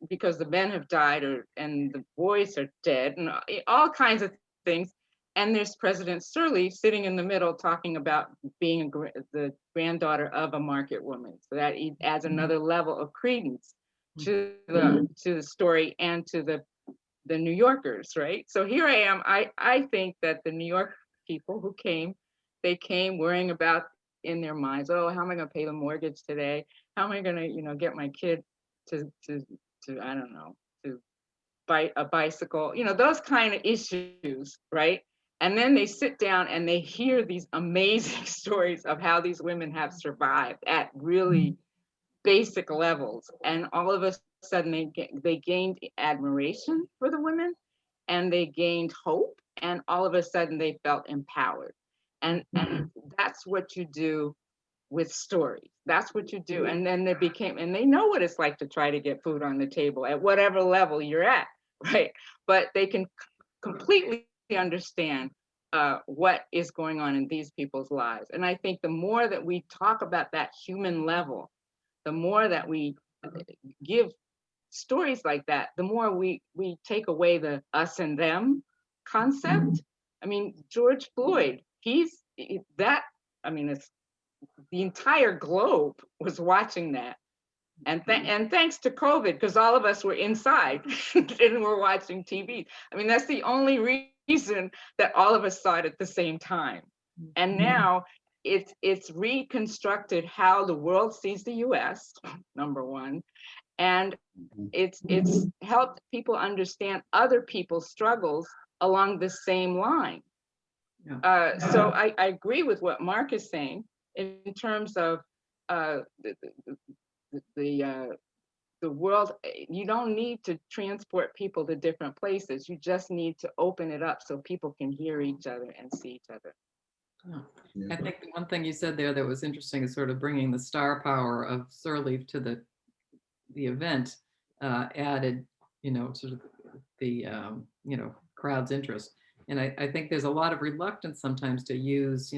because the men have died and the boys are dead, and all kinds of things. And there's President Sirleaf sitting in the middle talking about being the granddaughter of a market woman. So that adds another level of credence to the story and to the New Yorkers, right? So here I am. I think that the New York people who came, they came worrying about in their minds, oh, how am I going to pay the mortgage today? How am I going to, get my kid to I don't know, to buy a bicycle? Those kind of issues, right? And then they sit down and they hear these amazing stories of how these women have survived at really basic levels. And all of a sudden they gained admiration for the women, and they gained hope, and all of a sudden they felt empowered. And that's what you do with stories. That's what you do. And then and they know what it's like to try to get food on the table at whatever level you're at, right? But they can completely understand what is going on in these people's lives. And I think the more that we talk about that human level, the more that we give stories like that, the more we take away the us and them concept. I mean, George Floyd, it's the entire globe was watching that. And thanks to COVID, because all of us were inside and we're watching TV. I mean, that's the only reason that all of us saw it at the same time. And now it's reconstructed how the world sees the US, number one. And it's helped people understand other people's struggles along the same line. Yeah. So I agree with what Mark is saying in terms of the world. You don't need to transport people to different places. You just need to open it up so people can hear each other and see each other. I think the one thing you said there that was interesting is sort of bringing the star power of Sirleaf to the event, added, sort of the, crowd's interest. And I think there's a lot of reluctance sometimes to use,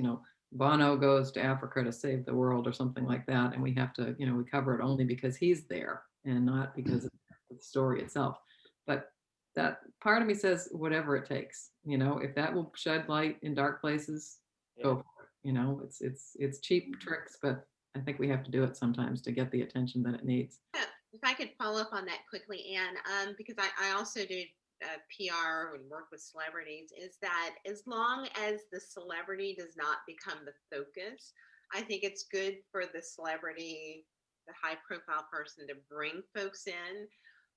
Bono goes to Africa to save the world or something like that. And we have to, we cover it only because he's there and not because of the story itself. But that part of me says, whatever it takes, if that will shed light in dark places, go for it. It's cheap tricks, but I think we have to do it sometimes to get the attention that it needs. Yeah, if I could follow up on that quickly, Anne, because I also do PR and work with celebrities, is that as long as the celebrity does not become the focus, I think it's good for the celebrity, the high profile person, to bring folks in.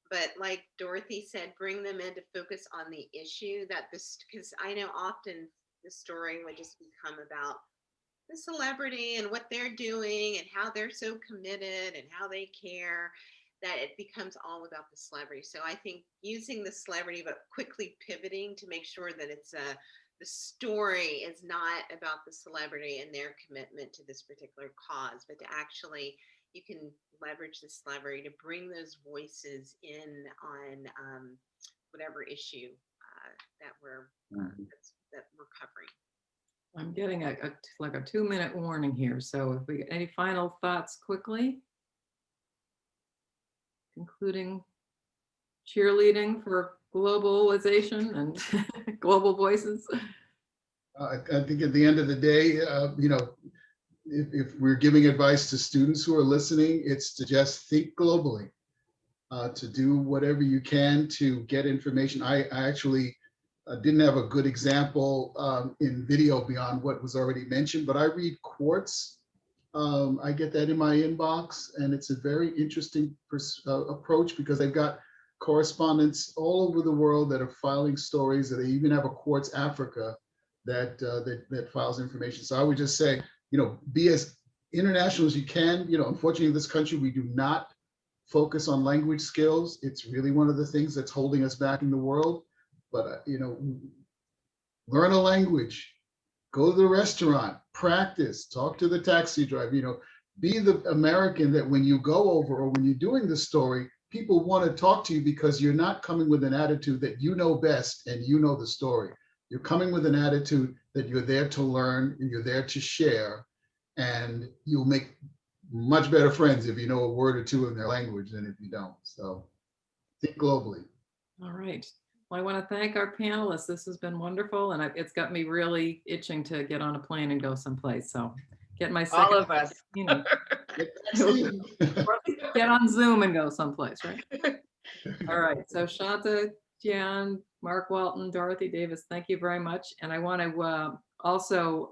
But like Dorothy said, bring them in to focus on the issue because I know often the story would just become about the celebrity and what they're doing and how they're so committed and how they care, that it becomes all about the celebrity. So I think using the celebrity, but quickly pivoting to make sure that the story is not about the celebrity and their commitment to this particular cause, but to actually, you can leverage the celebrity to bring those voices in on whatever issue that we're covering. I'm getting a 2-minute warning here. So if we any final thoughts quickly, concluding cheerleading for globalization and global voices? I think at the end of the day, if we're giving advice to students who are listening, it's to just think globally, to do whatever you can to get information. I actually didn't have a good example in video beyond what was already mentioned, but I read Quartz. I get that in my inbox, and it's a very interesting approach because they've got correspondents all over the world that are filing stories, and they even have a Quartz Africa that files information. So I would just say, be as international as you can. Unfortunately, in this country, we do not focus on language skills. It's really one of the things that's holding us back in the world. But, learn a language, go to the restaurant, practice, talk to the taxi driver, be the American that when you go over or when you're doing the story, people want to talk to you because you're not coming with an attitude that you know best and you know the story. You're coming with an attitude that you're there to learn and you're there to share, and you'll make much better friends if you know a word or two in their language than if you don't. So think globally. All right. Well, I want to thank our panelists. This has been wonderful, and it's got me really itching to get on a plane and go someplace. So get my second. All of us. Get on Zoom and go someplace, right? All right. So Shanta Bryant, Mark Walton, Dorothy Davis, thank you very much. And I want to also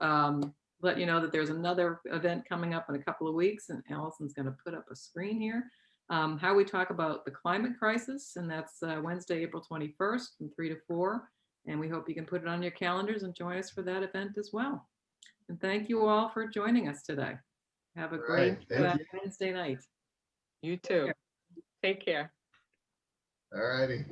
let you know that there's another event coming up in a couple of weeks, and Allison's going to put up a screen here. How we talk about the climate crisis, and that's Wednesday, April 21st from 3 to 4. And we hope you can put it on your calendars and join us for that event as well. And thank you all for joining us today. Have a great Wednesday night. You too. Take care. All righty.